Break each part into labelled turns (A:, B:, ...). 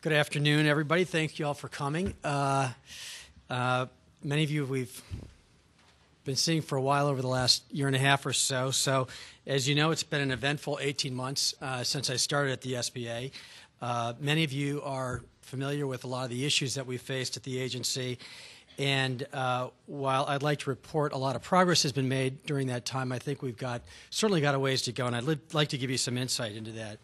A: Good afternoon, everybody. Thank you all for coming. Many of you we've been seeing for a while over the last year and a half or so. So, as you know, it's been an eventful 18 months since I started at the SBA. Many of you are familiar with a lot of the issues that we faced at the agency. And while I'd like to report a lot of progress has been made during that time, I think we've certainly got a ways to go, and I'd like to give you some insight into that.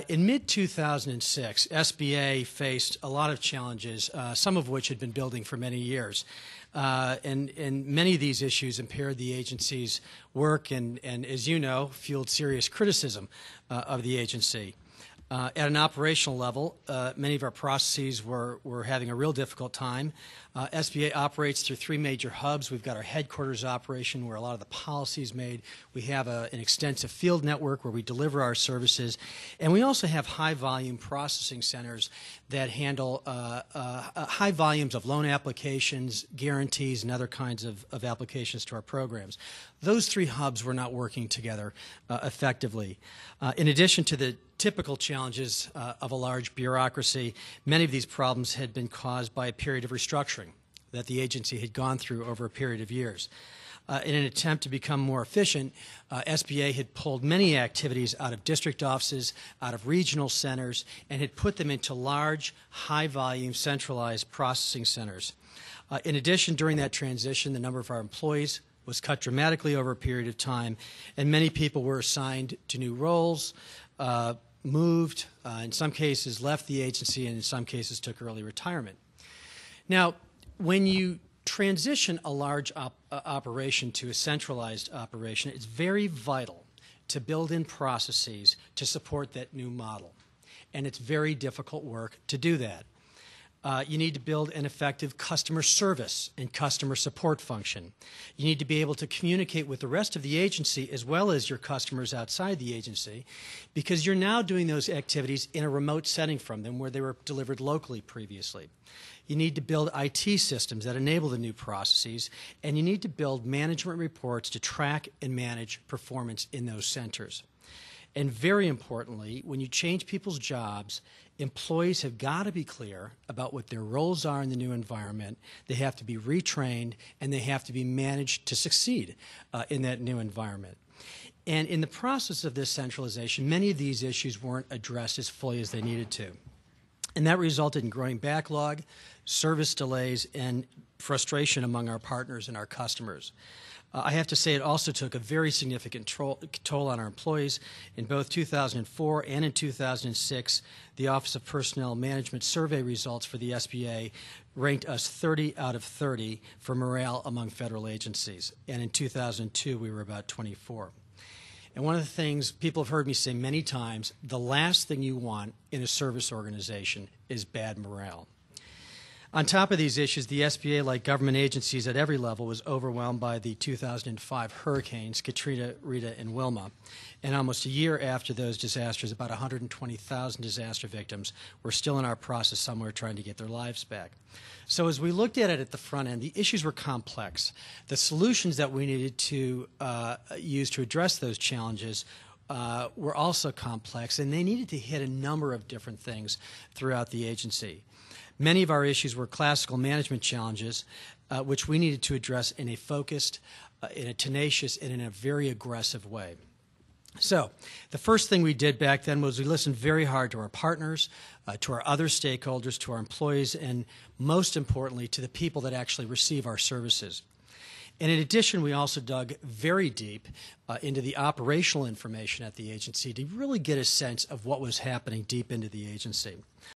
A: In mid-2006, SBA faced a lot of challenges, some of which had been building for many years. And many of these issues impaired the agency's work and, as you know, fueled serious criticism of the agency. At an operational level, many of our processes were having a real difficult time. SBA operates through three major hubs. We've got our headquarters operation where a lot of the policy is made. We have an extensive field network where we deliver our services. And we also have high-volume processing centers that handle high volumes of loan applications, guarantees, and other kinds of applications to our programs. Those three hubs were not working together effectively. In addition to the typical challenges of a large bureaucracy, many of these problems had been caused by a period of restructuring that the agency had gone through over a period of years. In an attempt to become more efficient, SBA had pulled many activities out of district offices, out of regional centers, and had put them into large, high-volume, centralized processing centers. In addition, during that transition, the number of our employees was cut dramatically over a period of time, and many people were assigned to new roles, moved, in some cases left the agency, and in some cases took early retirement. Now, when you transition a large operation to a centralized operation, it's very vital to build in processes to support that new model. And it's very difficult work to do that. You need to build an effective customer service and customer support function. You need to be able to communicate with the rest of the agency as well as your customers outside the agency, because you're now doing those activities in a remote setting from them where they were delivered locally previously. You need to build IT systems that enable the new processes, and you need to build management reports to track and manage performance in those centers. And very importantly, when you change people's jobs, employees have got to be clear about what their roles are in the new environment. They have to be retrained, and they have to be managed to succeed in that new environment. And in the process of this centralization, many of these issues weren't addressed as fully as they needed to. And that resulted in growing backlog, service delays, and frustration among our partners and our customers. I have to say it also took a very significant toll on our employees. In both 2004 and in 2006, the Office of Personnel Management survey results for the SBA ranked us 30 out of 30 for morale among federal agencies. And in 2002, we were about 24. And one of the things people have heard me say many times, the last thing you want in a service organization is bad morale. On top of these issues, the SBA, like government agencies at every level, was overwhelmed by the 2005 hurricanes, Katrina, Rita, and Wilma. And almost a year after those disasters, about 120,000 disaster victims were still in our process somewhere trying to get their lives back. So as we looked at it at the front end, the issues were complex. The solutions that we needed to use to address those challenges were also complex, and they needed to hit a number of different things throughout the agency. Many of our issues were classical management challenges, which we needed to address in a focused, in a tenacious, and in a very aggressive way. So the first thing we did back then was we listened very hard to our partners, to our other stakeholders, to our employees, and most importantly, to the people that actually receive our services. And in addition, we also dug very deep into the operational information at the agency to really get a sense of what was happening deep into the agency.